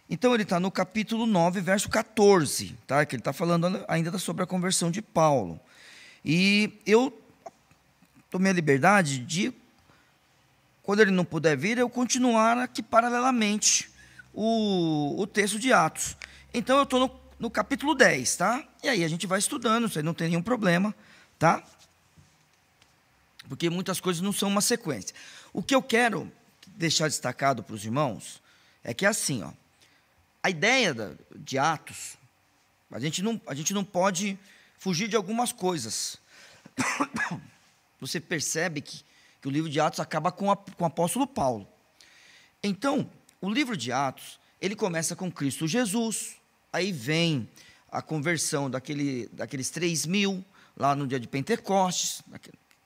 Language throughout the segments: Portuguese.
Então, ele está no capítulo 9, verso 14, tá? Que ele está falando ainda sobre a conversão de Paulo. E eu tomei a liberdade de, quando ele não puder vir, eu continuar aqui paralelamente o texto de Atos. Então, eu estou no capítulo 10, tá? E aí a gente vai estudando, isso aí não tem nenhum problema, tá? Porque muitas coisas não são uma sequência. O que eu quero deixar destacado para os irmãos é que é assim, ó. A ideia de Atos, a gente não pode fugir de algumas coisas. Você percebe que o livro de Atos acaba com o apóstolo Paulo. Então, o livro de Atos, ele começa com Cristo Jesus, aí vem a conversão daqueles 3.000, lá no dia de Pentecostes,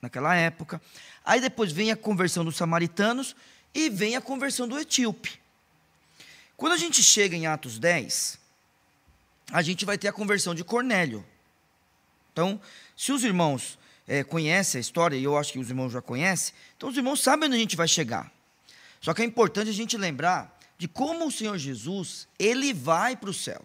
naquela época. Aí depois vem a conversão dos samaritanos e vem a conversão do etíope. Quando a gente chega em Atos 10, a gente vai ter a conversão de Cornélio. Então, se os irmãos conhecem a história, e eu acho que os irmãos já conhecem, então os irmãos sabem onde a gente vai chegar. Só que é importante a gente lembrar de como o Senhor Jesus, ele vai para o céu.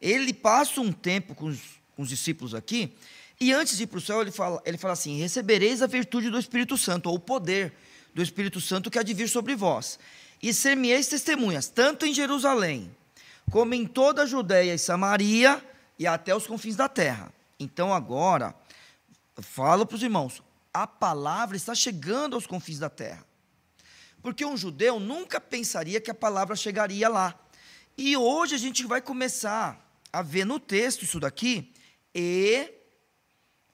Ele passa um tempo com os discípulos aqui, e antes de ir para o céu, ele fala assim: recebereis a virtude do Espírito Santo, ou o poder do Espírito Santo que há de vir sobre vós. E ser-me-eis testemunhas, tanto em Jerusalém, como em toda a Judeia e Samaria, e até os confins da terra. Então agora, eu falo para os irmãos, a palavra está chegando aos confins da terra. Porque um judeu nunca pensaria que a palavra chegaria lá. E hoje a gente vai começar a ver no texto isso daqui, e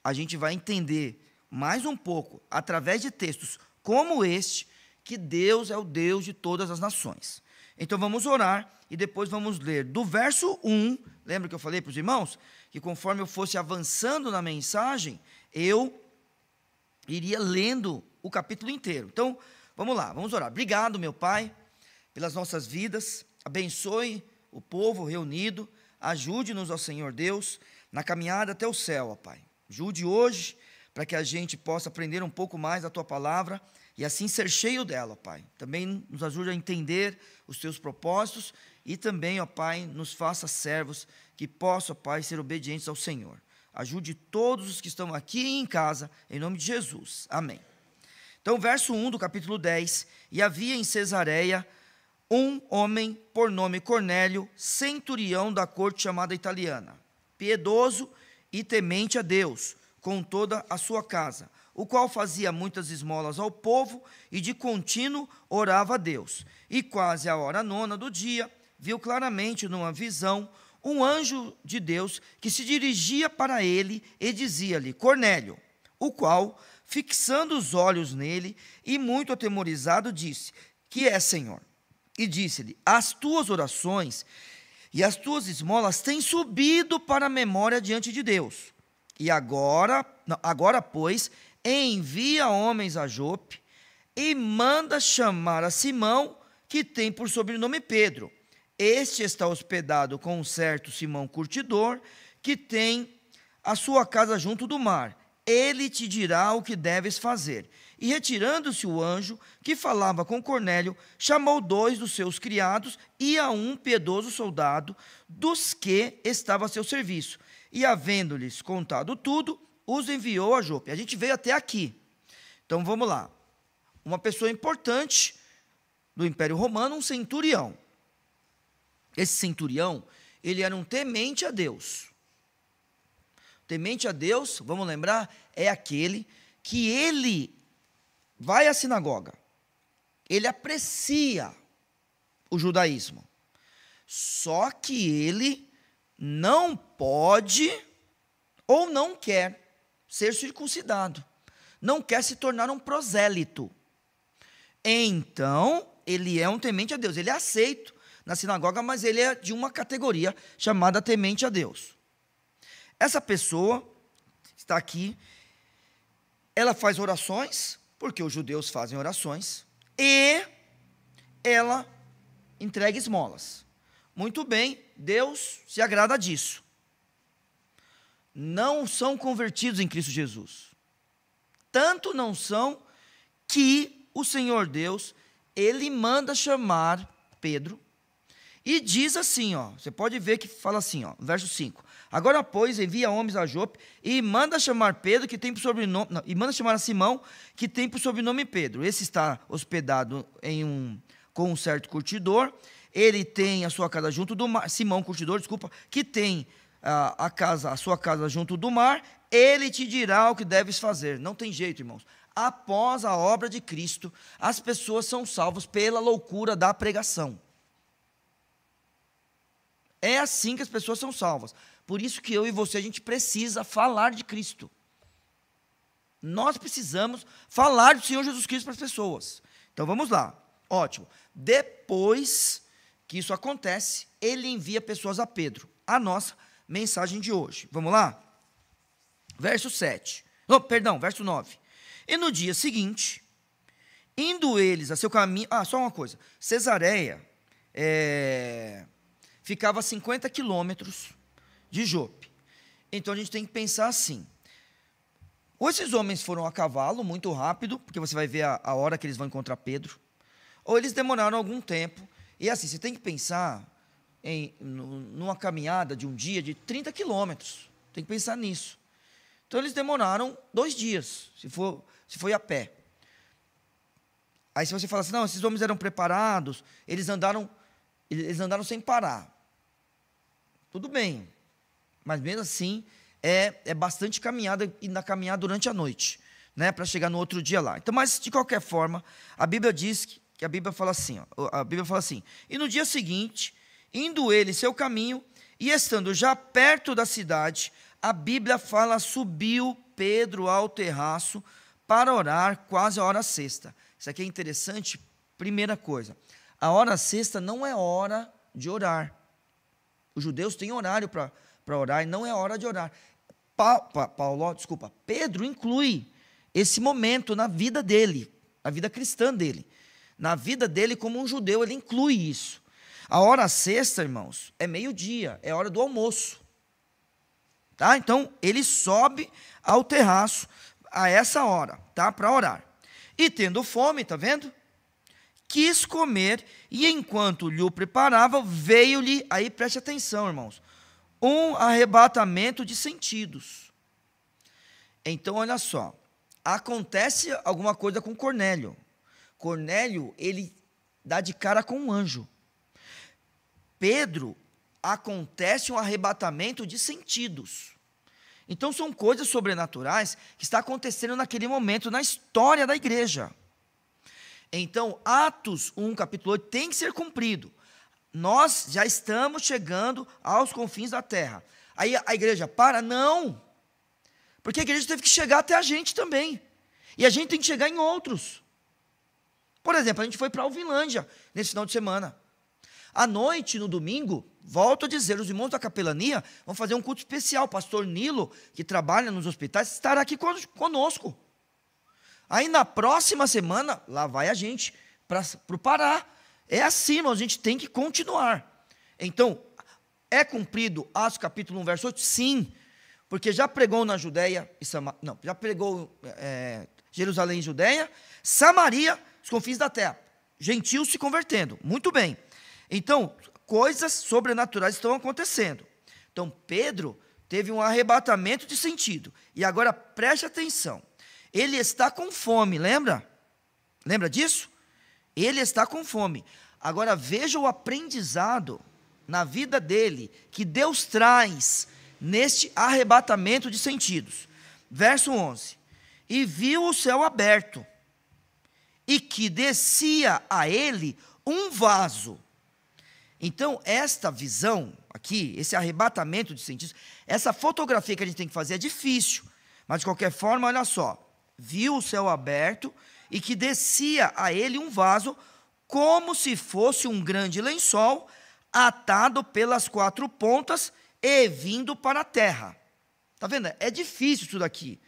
a gente vai entender mais um pouco, através de textos como este, que Deus é o Deus de todas as nações. Então vamos orar e depois vamos ler do verso 1, lembra que eu falei para os irmãos? Que conforme eu fosse avançando na mensagem, eu iria lendo o capítulo inteiro. Então, vamos lá, vamos orar. Obrigado, meu Pai, pelas nossas vidas, abençoe o povo reunido, ajude-nos, ó Senhor Deus, na caminhada até o céu, ó Pai. Ajude hoje, para que a gente possa aprender um pouco mais da Tua palavra, e assim ser cheio dela, ó Pai. Também nos ajude a entender os Teus propósitos, e também, ó Pai, nos faça servos que possam, ó Pai, ser obedientes ao Senhor. Ajude todos os que estão aqui e em casa, em nome de Jesus. Amém. Então, verso 1 do capítulo 10. E havia em Cesareia um homem por nome Cornélio, centurião da corte chamada italiana, piedoso e temente a Deus, com toda a sua casa, o qual fazia muitas esmolas ao povo e de contínuo orava a Deus. E quase à hora 9 do dia, viu claramente numa visão um anjo de Deus que se dirigia para ele e dizia-lhe: Cornélio, o qual, fixando os olhos nele e muito atemorizado, disse: Que é, Senhor? E disse-lhe: As tuas orações e as tuas esmolas têm subido para a memória diante de Deus. E agora, pois, envia homens a Jope e manda chamar a Simão, que tem por sobrenome Pedro. Este está hospedado com um certo Simão curtidor, que tem a sua casa junto do mar. Ele te dirá o que deves fazer. E retirando-se o anjo, que falava com Cornélio, chamou 2 dos seus criados e a um piedoso soldado, dos que estava a seu serviço. E, havendo-lhes contado tudo, os enviou a Jope. A gente veio até aqui. Então, vamos lá. Uma pessoa importante do Império Romano, um centurião. Esse centurião, ele era um temente a Deus. Temente a Deus, vamos lembrar, é aquele que ele vai à sinagoga, ele aprecia o judaísmo, só que ele não pode ou não quer ser circuncidado, não quer se tornar um prosélito. Então, ele é um temente a Deus, ele é aceito na sinagoga, mas ele é de uma categoria chamada temente a Deus. Essa pessoa está aqui, ela faz orações, porque os judeus fazem orações, e ela entrega esmolas. Muito bem, Deus se agrada disso. Não são convertidos em Cristo Jesus. Tanto não são que o Senhor Deus, ele manda chamar Pedro, E diz assim, ó, você pode ver que fala assim, ó, verso 5. Agora, pois, envia homens a Jope e manda chamar Pedro, que tem por sobrenome, não, e manda chamar a Simão, que tem por sobrenome Pedro. Esse está hospedado com um certo curtidor. Ele tem a sua casa junto do mar, Simão curtidor, desculpa, que tem a sua casa junto do mar. Ele te dirá o que deves fazer. Não tem jeito, irmãos. Após a obra de Cristo, as pessoas são salvas pela loucura da pregação. É assim que as pessoas são salvas. Por isso que eu e você, a gente precisa falar de Cristo. Nós precisamos falar do Senhor Jesus Cristo para as pessoas. Então vamos lá. Ótimo. Depois que isso acontece, ele envia pessoas a Pedro. A nossa mensagem de hoje. Vamos lá? Verso 7. Oh, perdão, verso 9. E no dia seguinte, indo eles a seu caminho... só uma coisa. Cesareia ficava a 50 quilômetros de Jope. Então a gente tem que pensar assim. Ou esses homens foram a cavalo, muito rápido, porque você vai ver a hora que eles vão encontrar Pedro, ou eles demoraram algum tempo. E assim, você tem que pensar numa caminhada de um dia de 30 quilômetros. Tem que pensar nisso. Então eles demoraram 2 dias, se foi a pé. Aí se você fala assim, não, esses homens eram preparados, eles andaram sem parar. Tudo bem, mas mesmo assim é bastante caminhada, e na caminhada durante a noite, né, para chegar no outro dia lá. Então, mas de qualquer forma, a Bíblia diz que a Bíblia fala assim, e no dia seguinte, indo ele seu caminho, e estando já perto da cidade, a Bíblia fala, subiu Pedro ao terraço para orar quase a hora sexta. Isso aqui é interessante. Primeira coisa, a hora sexta não é hora de orar. Os judeus têm horário para orar e não é hora de orar. Pedro inclui esse momento na vida dele, na vida cristã dele. Na vida dele como um judeu, ele inclui isso. A hora sexta, irmãos, é meio-dia, é hora do almoço. Tá? Então, ele sobe ao terraço a essa hora, tá? Para orar. E tendo fome, tá vendo? Quis comer, e enquanto lhe o preparava, veio-lhe, aí preste atenção, irmãos, um arrebatamento de sentidos. Então, olha só, acontece alguma coisa com Cornélio. Cornélio, ele dá de cara com um anjo. Pedro, acontece um arrebatamento de sentidos. Então, são coisas sobrenaturais que estão acontecendo naquele momento na história da igreja. Então, Atos 1, capítulo 8, tem que ser cumprido. Nós já estamos chegando aos confins da terra. Aí a igreja para? Não. Porque a igreja teve que chegar até a gente também. E a gente tem que chegar em outros. Por exemplo, a gente foi para Alvilândia nesse final de semana. À noite, no domingo, volto a dizer, os irmãos da capelania vão fazer um culto especial. O pastor Nilo, que trabalha nos hospitais, estará aqui conosco. Aí na próxima semana, lá vai a gente para o Pará. É assim, irmãos, a gente tem que continuar. Então, é cumprido Atos capítulo 1, verso 8? Sim, porque já pregou na Judéia, já pregou Jerusalém e Judéia, Samaria, os confins da terra, gentios se convertendo, muito bem. Então, coisas sobrenaturais estão acontecendo. Então, Pedro teve um arrebatamento de sentido, e agora preste atenção, ele está com fome, lembra? Lembra disso? Ele está com fome. Agora veja o aprendizado na vida dele, que Deus traz neste arrebatamento de sentidos. Verso 11. E viu o céu aberto, e que descia a ele um vaso. Então, esta visão aqui, esse arrebatamento de sentidos, essa fotografia que a gente tem que fazer é difícil, mas de qualquer forma, olha só. Viu o céu aberto e que descia a ele um vaso, como se fosse um grande lençol, atado pelas 4 pontas e vindo para a terra. Está vendo? É difícil isso daqui.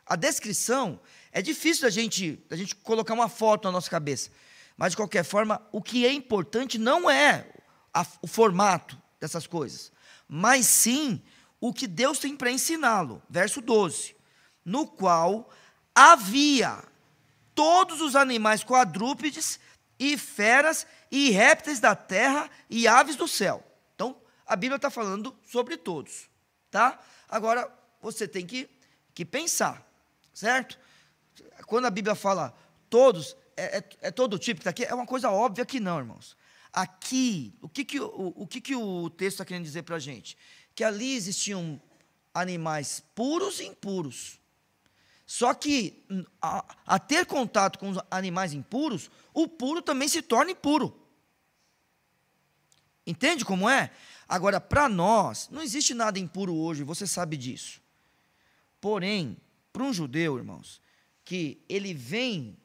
A descrição, é difícil da gente colocar uma foto na nossa cabeça. Mas, de qualquer forma, o que é importante não é o formato dessas coisas, mas sim o que Deus tem para ensiná-lo. Verso 12. No qual havia todos os animais quadrúpedes e feras, e répteis da terra, e aves do céu. Então, a Bíblia está falando sobre todos, tá? Agora, você tem que pensar, certo? Quando a Bíblia fala todos, é todo tipo que está aqui, é uma coisa óbvia que não, irmãos. Aqui, o que o texto está querendo dizer para a gente? Que ali existiam animais puros e impuros. Só que, a ter contato com os animais impuros, o puro também se torna impuro. Entende como é? Agora, para nós, não existe nada impuro hoje, você sabe disso. Porém, para um judeu, irmãos, que ele vem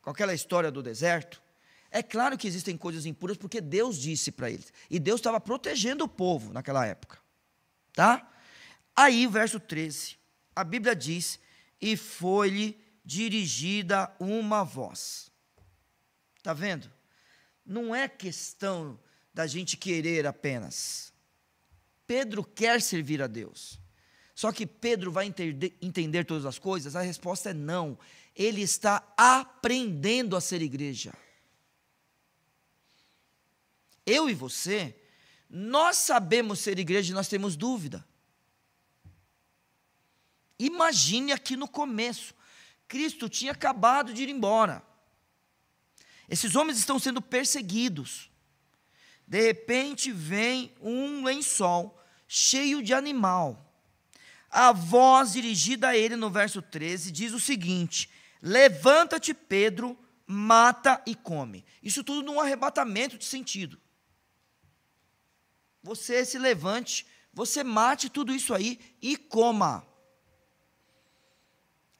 com aquela história do deserto, é claro que existem coisas impuras, porque Deus disse para eles. E Deus estava protegendo o povo naquela época. Tá? Aí, verso 13, a Bíblia diz, e foi-lhe dirigida uma voz. Está vendo? Não é questão da gente querer apenas. Pedro quer servir a Deus. Só que Pedro vai entender todas as coisas? A resposta é não. Ele está aprendendo a ser igreja. Eu e você, nós sabemos ser igreja e nós temos dúvida. Imagine aqui no começo, Cristo tinha acabado de ir embora. Esses homens estão sendo perseguidos. De repente vem um lençol cheio de animal. A voz dirigida a ele no verso 13 diz o seguinte: levanta-te, Pedro, mata e come. Isso tudo num arrebatamento de sentido. Você se levante, você mate tudo isso aí e coma.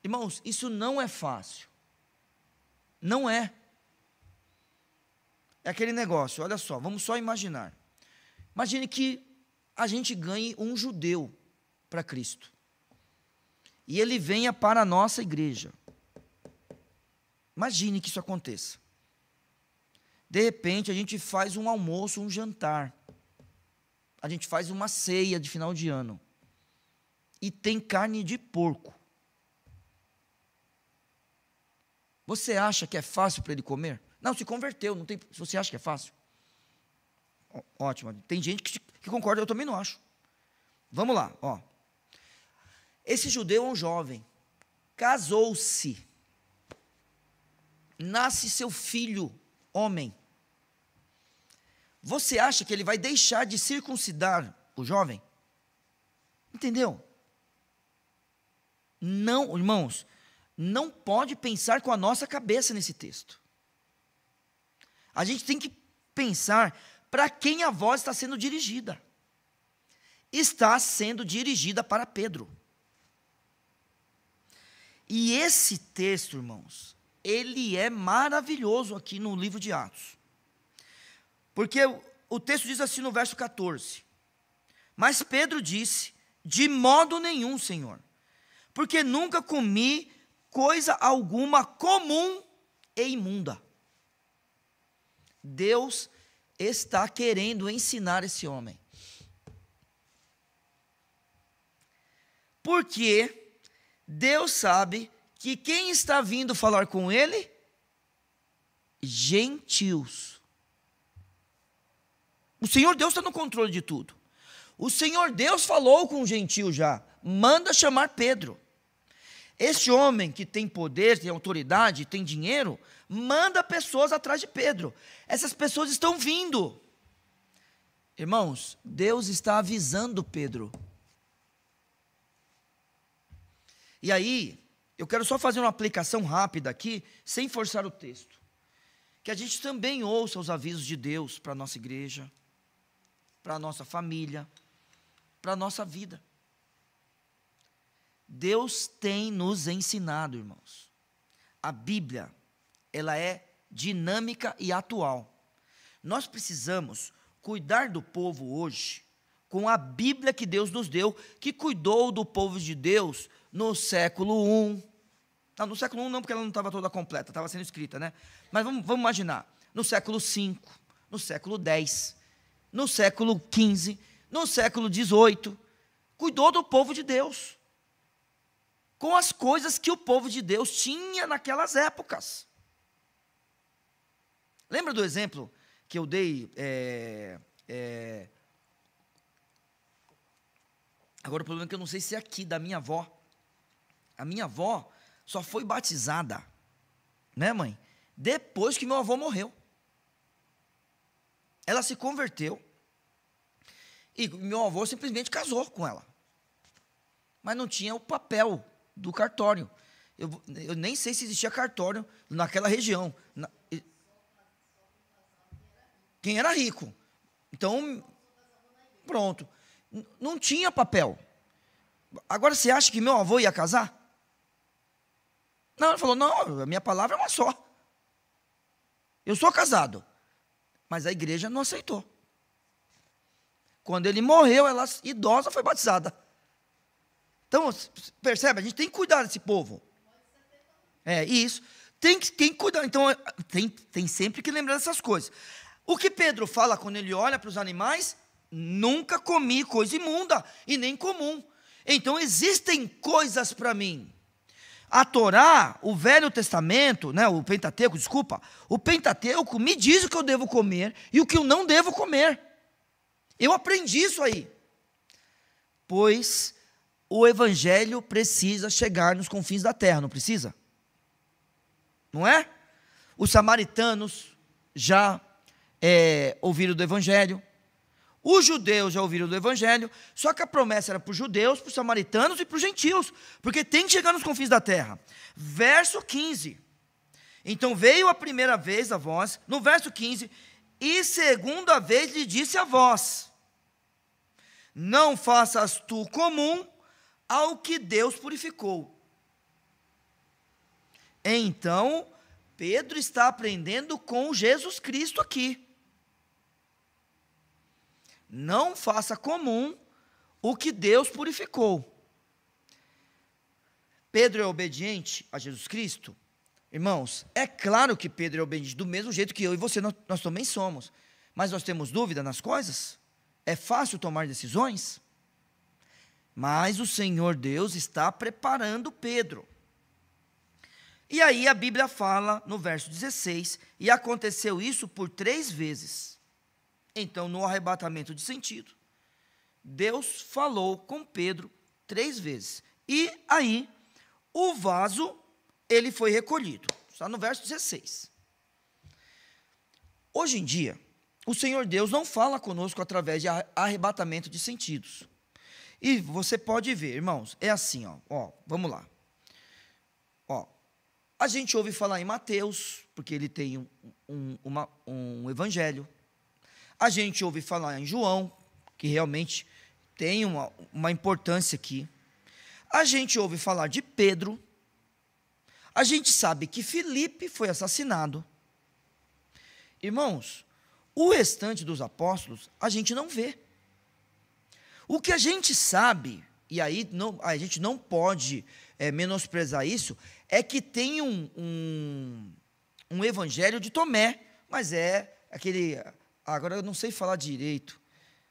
Irmãos, isso não é fácil. Não é. É aquele negócio, olha só, vamos só imaginar. Imagine que a gente ganhe um judeu para Cristo. E ele venha para a nossa igreja. Imagine que isso aconteça. De repente, a gente faz um almoço, um jantar. A gente faz uma ceia de final de ano. E tem carne de porco. Você acha que é fácil para ele comer? Não, se converteu, não tem. Se você acha que é fácil. Ótimo. Tem gente que concorda, eu também não acho. Vamos lá, ó. Esse judeu é um jovem, casou-se, nasce seu filho, homem. Você acha que ele vai deixar de circuncidar o jovem? Entendeu? Não, irmãos, não pode pensar com a nossa cabeça nesse texto. A gente tem que pensar para quem a voz está sendo dirigida. Está sendo dirigida para Pedro. E esse texto, irmãos, ele é maravilhoso aqui no livro de Atos. Porque o texto diz assim no verso 14: mas Pedro disse, de modo nenhum, Senhor, porque nunca comi coisa alguma comum e imunda. Deus está querendo ensinar esse homem. Porque Deus sabe que quem está vindo falar com ele? Gentios. O Senhor Deus está no controle de tudo. O Senhor Deus falou com o gentio já. Manda chamar Pedro. Este homem que tem poder, tem autoridade, tem dinheiro, manda pessoas atrás de Pedro. Essas pessoas estão vindo. Irmãos, Deus está avisando Pedro. E aí, eu quero só fazer uma aplicação rápida aqui, sem forçar o texto. Que a gente também ouça os avisos de Deus para a nossa igreja, para a nossa família, para a nossa vida. Deus tem nos ensinado, irmãos. A Bíblia, ela é dinâmica e atual. Nós precisamos cuidar do povo hoje com a Bíblia que Deus nos deu, que cuidou do povo de Deus no século I. Não, no século I não, porque ela não estava toda completa, estava sendo escrita, né? Mas vamos imaginar, no século V, no século X, no século XV, no século XVIII, cuidou do povo de Deus, com as coisas que o povo de Deus tinha naquelas épocas. Lembra do exemplo que eu dei? Agora o problema é que eu não sei se é aqui, da minha avó. A minha avó só foi batizada, né, mãe? Depois que meu avô morreu. Ela se converteu e meu avô simplesmente casou com ela. Mas não tinha o papel do cartório. Eu nem sei se existia cartório naquela região. Quem era rico. Então, pronto. Não tinha papel. Agora, você acha que meu avô ia casar? Não, ele falou, não, a minha palavra é uma só. Eu sou casado. Mas a igreja não aceitou. Quando ele morreu, ela, idosa, foi batizada. Então, percebe? A gente tem que cuidar desse povo. É, isso. Tem que cuidar. Então, tem sempre que lembrar dessas coisas. O que Pedro fala quando ele olha para os animais? Nunca comi coisa imunda e nem comum. Então, existem coisas para mim. A Torá, o Velho Testamento, né, o Pentateuco, desculpa, o Pentateuco me diz o que eu devo comer e o que eu não devo comer. Eu aprendi isso aí. Pois o Evangelho precisa chegar nos confins da terra, não precisa? Não é? Os samaritanos já ouviram do Evangelho. Os judeus já ouviram do Evangelho, só que a promessa era para os judeus, para os samaritanos e para os gentios, porque tem que chegar nos confins da terra. Verso 15. Então veio a primeira vez a voz, no verso 15, e segunda vez lhe disse a voz: não faças tu comum ao que Deus purificou. Então, Pedro está aprendendo com Jesus Cristo aqui. Não faça comum o que Deus purificou. Pedro é obediente a Jesus Cristo? Irmãos, é claro que Pedro é obediente, do mesmo jeito que eu e você, nós também somos. Mas nós temos dúvida nas coisas? É fácil tomar decisões? Mas o Senhor Deus está preparando Pedro. E aí a Bíblia fala no verso 16, e aconteceu isso por 3 vezes. Então, no arrebatamento de sentido, Deus falou com Pedro 3 vezes. E aí, o vaso, ele foi recolhido. Está no verso 16. Hoje em dia, o Senhor Deus não fala conosco através de arrebatamento de sentidos. E você pode ver, irmãos, é assim, ó, vamos lá. Ó, a gente ouve falar em Mateus, porque ele tem um evangelho. A gente ouve falar em João, que realmente tem uma importância aqui. A gente ouve falar de Pedro. A gente sabe que Filipe foi assassinado. Irmãos, o restante dos apóstolos a gente não vê. O que a gente sabe, e aí a gente não pode menosprezar isso, é que tem um evangelho de Tomé, mas é aquele... Agora eu não sei falar direito,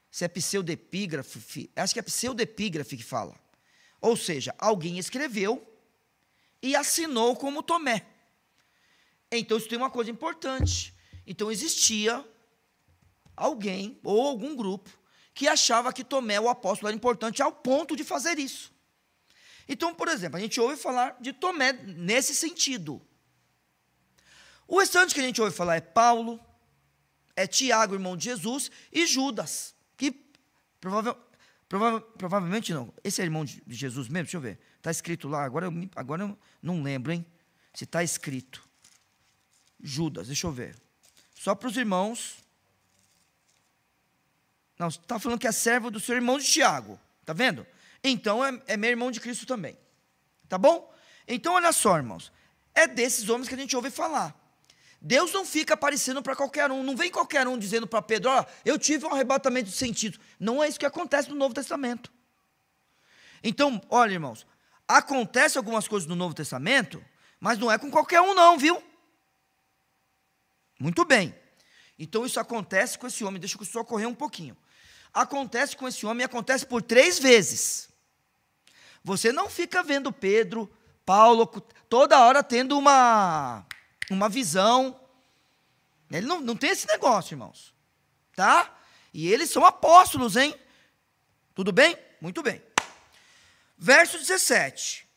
se é pseudepígrafe, acho que é pseudepígrafe que fala. Ou seja, alguém escreveu e assinou como Tomé. Então isso tem uma coisa importante. Então existia alguém ou algum grupo que achava que Tomé, o apóstolo, era importante ao ponto de fazer isso. Então, por exemplo, a gente ouve falar de Tomé nesse sentido. O restante que a gente ouve falar é Paulo, é Tiago, irmão de Jesus, e Judas, que provavelmente não. Esse é irmão de Jesus mesmo? Deixa eu ver. Está escrito lá, agora eu não lembro, hein? Se está escrito. Judas, deixa eu ver. Só para os irmãos. Não, está falando que é servo do seu irmão de Tiago. Está vendo? Então é meu irmão de Cristo também. Tá bom? Então olha só, irmãos. É desses homens que a gente ouve falar. Deus não fica aparecendo para qualquer um, não vem qualquer um dizendo para Pedro, eu tive um arrebatamento de sentido. Não é isso que acontece no Novo Testamento. Então, olha, irmãos, acontece algumas coisas no Novo Testamento, mas não é com qualquer um não, viu? Muito bem. Então isso acontece com esse homem, deixa eu só correr um pouquinho. Acontece com esse homem e acontece por 3 vezes. Você não fica vendo Pedro, Paulo, toda hora tendo uma visão, Ele não tem esse negócio, irmãos. Tá? E eles são apóstolos, hein? Tudo bem? Muito bem. Verso 17.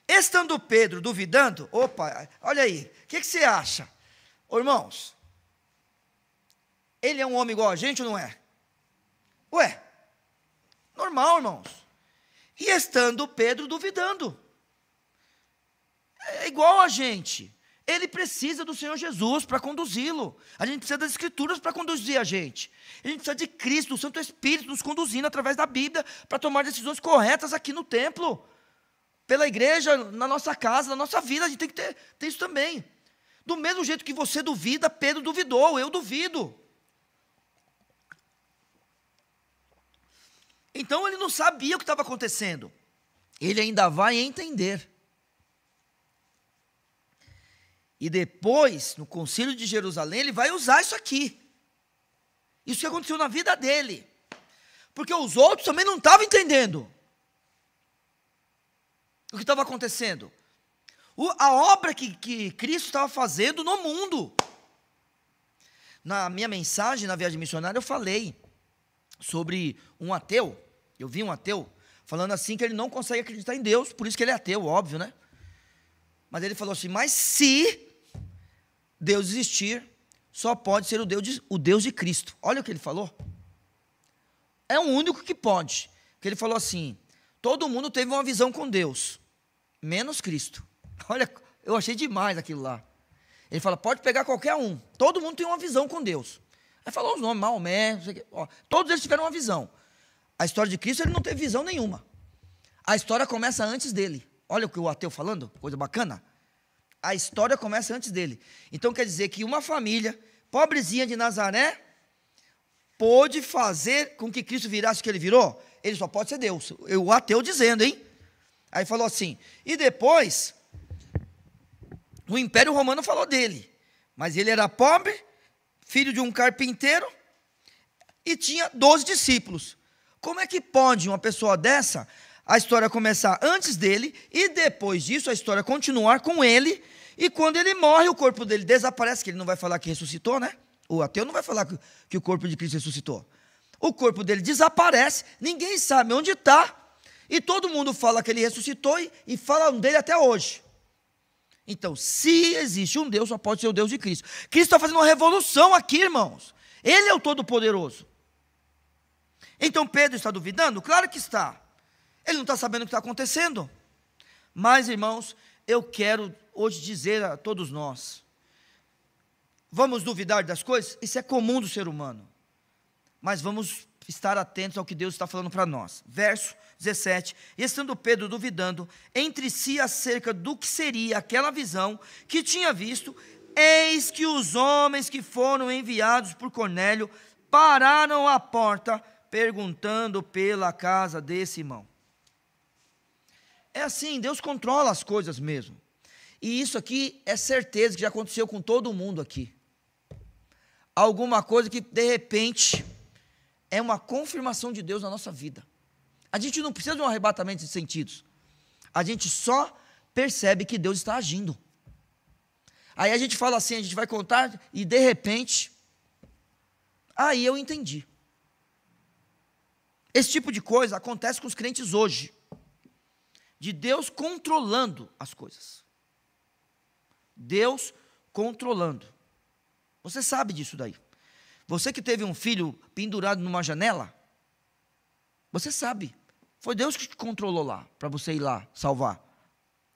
Estando Pedro duvidando, opa, olha aí, o que você acha? Ô, irmãos, ele é um homem igual a gente ou não é? Ué, normal, irmãos. E estando Pedro duvidando, é igual a gente. Ele precisa do Senhor Jesus para conduzi-lo. A gente precisa das Escrituras para conduzir a gente. A gente precisa de Cristo, do Santo Espírito, nos conduzindo através da Bíblia para tomar decisões corretas aqui no templo, pela igreja, na nossa casa, na nossa vida. A gente tem que ter isso também. Do mesmo jeito que você duvida, Pedro duvidou, eu duvido. Então ele não sabia o que estava acontecendo. Ele ainda vai entender. E depois, no Concílio de Jerusalém, ele vai usar isso aqui. Isso que aconteceu na vida dele. Porque os outros também não estavam entendendo o que estava acontecendo. A obra que Cristo estava fazendo no mundo. Na minha mensagem, na viagem missionária, eu falei sobre um ateu. Eu vi um ateu falando assim que ele não consegue acreditar em Deus, por isso que ele é ateu, óbvio, né? Mas ele falou assim, mas se Deus existir, só pode ser o Deus de Cristo. Olha o que ele falou. É o único que pode. Porque ele falou assim, todo mundo teve uma visão com Deus, menos Cristo. Olha, eu achei demais aquilo lá. Ele fala, pode pegar qualquer um, todo mundo tem uma visão com Deus. Aí falou os nomes, Maomé, não sei o quê. Ó, todos eles tiveram uma visão. A história de Cristo, ele não teve visão nenhuma. A história começa antes dele. Olha o que o ateu falando, coisa bacana. A história começa antes dele. Então quer dizer que uma família, pobrezinha de Nazaré, pôde fazer com que Cristo virasse o que ele virou? Ele só pode ser Deus. O ateu dizendo, hein? Aí falou assim, e depois, o Império Romano falou dele. Mas ele era pobre, filho de um carpinteiro, e tinha 12 discípulos. Como é que pode uma pessoa dessa, a história começar antes dele, e depois disso a história continuar com ele, e quando ele morre, o corpo dele desaparece, que ele não vai falar que ressuscitou, né? O ateu não vai falar que o corpo de Cristo ressuscitou. O corpo dele desaparece, ninguém sabe onde está, e todo mundo fala que ele ressuscitou, e falam dele até hoje. Então, se existe um Deus, só pode ser o Deus de Cristo. Cristo está fazendo uma revolução aqui, irmãos. Ele é o Todo-Poderoso. Então, Pedro está duvidando? Claro que está. Ele não está sabendo o que está acontecendo. Mas, irmãos, eu quero hoje dizer a todos nós, vamos duvidar das coisas? Isso é comum do ser humano. Mas vamos estar atentos ao que Deus está falando para nós. Verso 17, e estando Pedro duvidando entre si acerca do que seria aquela visão que tinha visto, eis que os homens que foram enviados por Cornélio pararam à porta, perguntando pela casa desse irmão. É assim, Deus controla as coisas mesmo. E isso aqui é certeza que já aconteceu com todo mundo aqui. Alguma coisa que de repente é uma confirmação de Deus na nossa vida. A gente não precisa de um arrebatamento de sentidos. A gente só percebe que Deus está agindo. Aí a gente fala assim, a gente vai contar e de repente, aí eu entendi. Esse tipo de coisa acontece com os crentes hoje. De Deus controlando as coisas. Deus controlando. Você sabe disso daí. Você que teve um filho pendurado numa janela, você sabe. Foi Deus que te controlou lá, para você ir lá salvar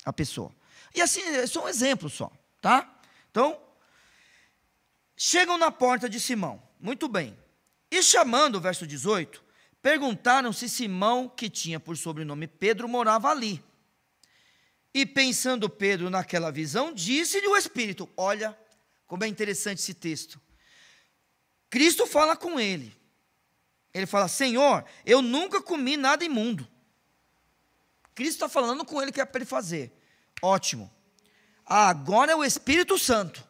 a pessoa. E assim, é só um exemplo só, tá? Então, chegam na porta de Simão. Muito bem. E chamando, verso 18, perguntaram se Simão, que tinha por sobrenome Pedro, morava ali. E pensando Pedro naquela visão, disse-lhe o Espírito. Olha como é interessante esse texto. Cristo fala com ele. Ele fala, Senhor, eu nunca comi nada imundo. Cristo está falando com ele o que é para ele fazer. Ótimo. Agora é o Espírito Santo.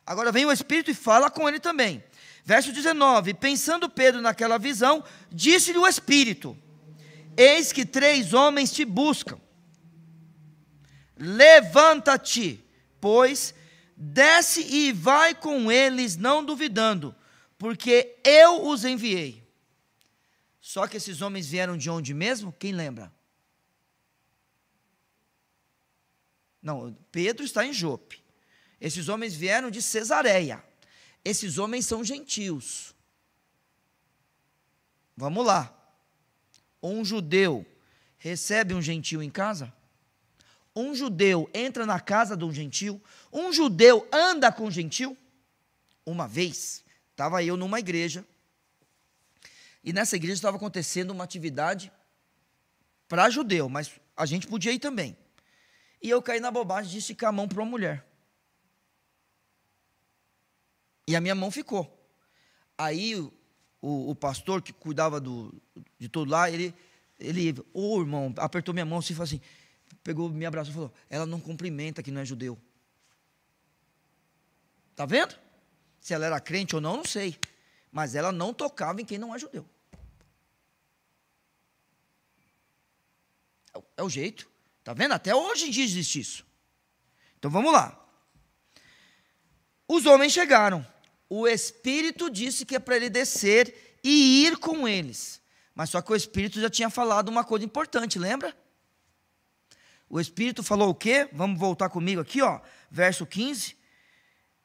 Agora vem o Espírito e fala com ele também. Verso 19, pensando Pedro naquela visão, disse-lhe o Espírito, eis que 3 homens te buscam. Levanta-te, pois, desce e vai com eles, não duvidando, porque eu os enviei. Só que esses homens vieram de onde mesmo? Quem lembra? Não, Pedro está em Jope. Esses homens vieram de Cesareia. Esses homens são gentios. Vamos lá. Um judeu recebe um gentio em casa? Um judeu entra na casa de um gentio? Um judeu anda com um gentio? Uma vez, estava eu numa igreja, e nessa igreja estava acontecendo uma atividade para judeu, mas a gente podia ir também. E eu caí na bobagem de esticar a mão para uma mulher. E a minha mão ficou. Aí o pastor que cuidava de tudo lá, ele irmão, apertou minha mão assim, falou assim, pegou, me abraçou e falou, ela não cumprimenta que não é judeu. Tá vendo? Se ela era crente ou não, não sei. Mas ela não tocava em quem não é judeu. É o jeito. Tá vendo? Até hoje em dia existe isso. Então vamos lá. Os homens chegaram. O Espírito disse que é para ele descer e ir com eles. Mas só que o Espírito já tinha falado uma coisa importante, lembra? O Espírito falou o quê? Vamos voltar comigo aqui, ó, verso 15.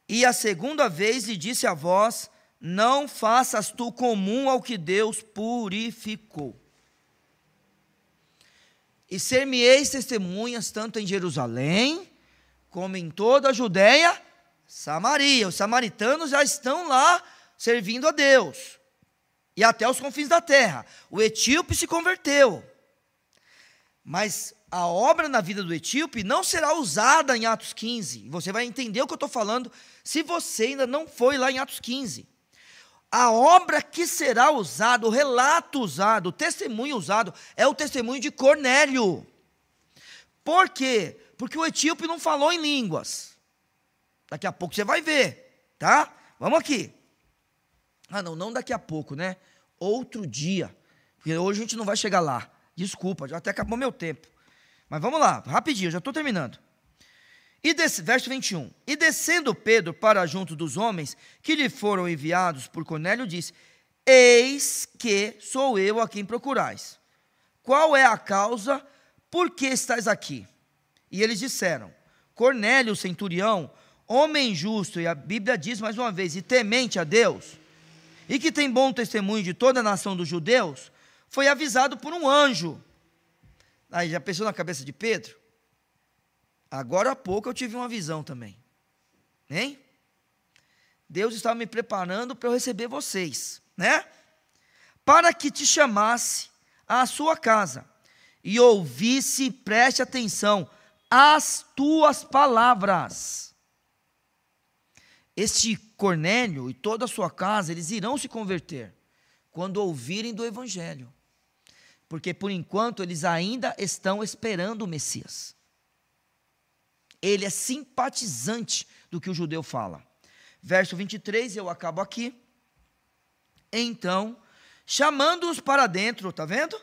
E a segunda vez lhe disse a voz, não faças tu comum ao que Deus purificou. E ser-me-eis testemunhas tanto em Jerusalém, como em toda a Judéia, Samaria. Os samaritanos já estão lá servindo a Deus. E até os confins da terra. O etíope se converteu. Mas a obra na vida do etíope não será usada em Atos 15. Você vai entender o que eu estou falando se você ainda não foi lá em Atos 15. A obra que será usada, o relato usado, o testemunho usado, é o testemunho de Cornélio. Por quê? Porque o etíope não falou em línguas. Daqui a pouco você vai ver, tá? Vamos aqui. Ah, não daqui a pouco, né? Outro dia. Porque hoje a gente não vai chegar lá. Desculpa, já até acabou meu tempo. Mas vamos lá, rapidinho, já estou terminando. Verso 21. E descendo Pedro para junto dos homens que lhe foram enviados por Cornélio, disse, eis que sou eu a quem procurais. Qual é a causa, por que estáis aqui? E eles disseram, Cornélio, centurião, homem justo, e a Bíblia diz mais uma vez, e temente a Deus, e que tem bom testemunho de toda a nação dos judeus, foi avisado por um anjo. Aí já pensou na cabeça de Pedro? Agora há pouco eu tive uma visão também. Hein? Deus estava me preparando para eu receber vocês, né? Para que te chamasse à sua casa e ouvisse, preste atenção, as tuas palavras. Este Cornélio e toda a sua casa, eles irão se converter quando ouvirem do Evangelho. Porque por enquanto eles ainda estão esperando o Messias. Ele é simpatizante do que o judeu fala. Verso 23, eu acabo aqui. Então, chamando-os para dentro, está vendo?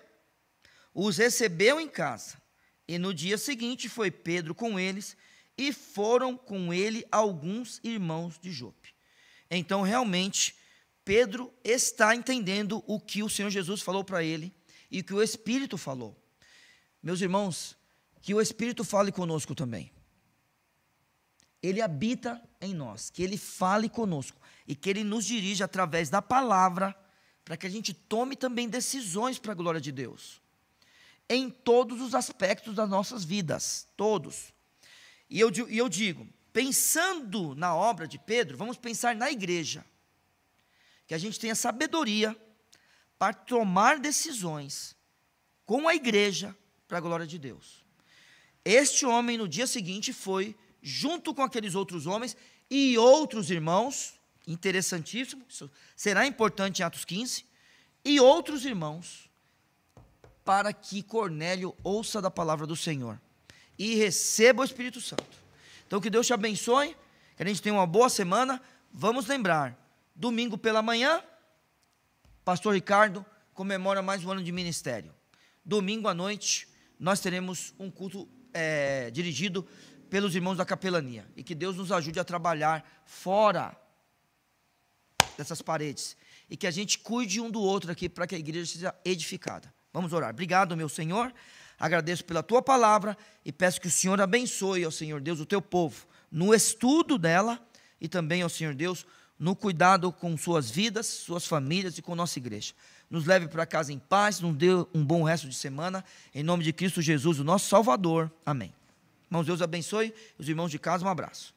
Os recebeu em casa. E no dia seguinte foi Pedro com eles, e foram com ele alguns irmãos de Jope. Então, realmente, Pedro está entendendo o que o Senhor Jesus falou para ele, e o que o Espírito falou. Meus irmãos, que o Espírito fale conosco também. Ele habita em nós, que Ele fale conosco e que Ele nos dirija através da palavra para que a gente tome também decisões para a glória de Deus, em todos os aspectos das nossas vidas, todos. E eu digo, pensando na obra de Pedro, vamos pensar na igreja, que a gente tenha sabedoria para tomar decisões com a igreja para a glória de Deus. Este homem no dia seguinte foi junto com aqueles outros homens e outros irmãos, interessantíssimo, isso será importante em Atos 15, e outros irmãos, para que Cornélio ouça da palavra do Senhor e receba o Espírito Santo. Então que Deus te abençoe, que a gente tenha uma boa semana. Vamos lembrar, domingo pela manhã, pastor Ricardo comemora mais um ano de ministério. Domingo à noite, nós teremos um culto dirigido pelos irmãos da capelania. E que Deus nos ajude a trabalhar fora dessas paredes. E que a gente cuide um do outro aqui, para que a igreja seja edificada. Vamos orar. Obrigado, meu Senhor. Agradeço pela tua palavra e peço que o Senhor abençoe, ó Senhor Deus, o teu povo, no estudo dela e também, ó Senhor Deus, no cuidado com suas vidas, suas famílias e com nossa igreja. Nos leve para casa em paz, nos dê um bom resto de semana, em nome de Cristo Jesus, o nosso Salvador. Amém. Irmãos, Deus abençoe. Os irmãos de casa, um abraço.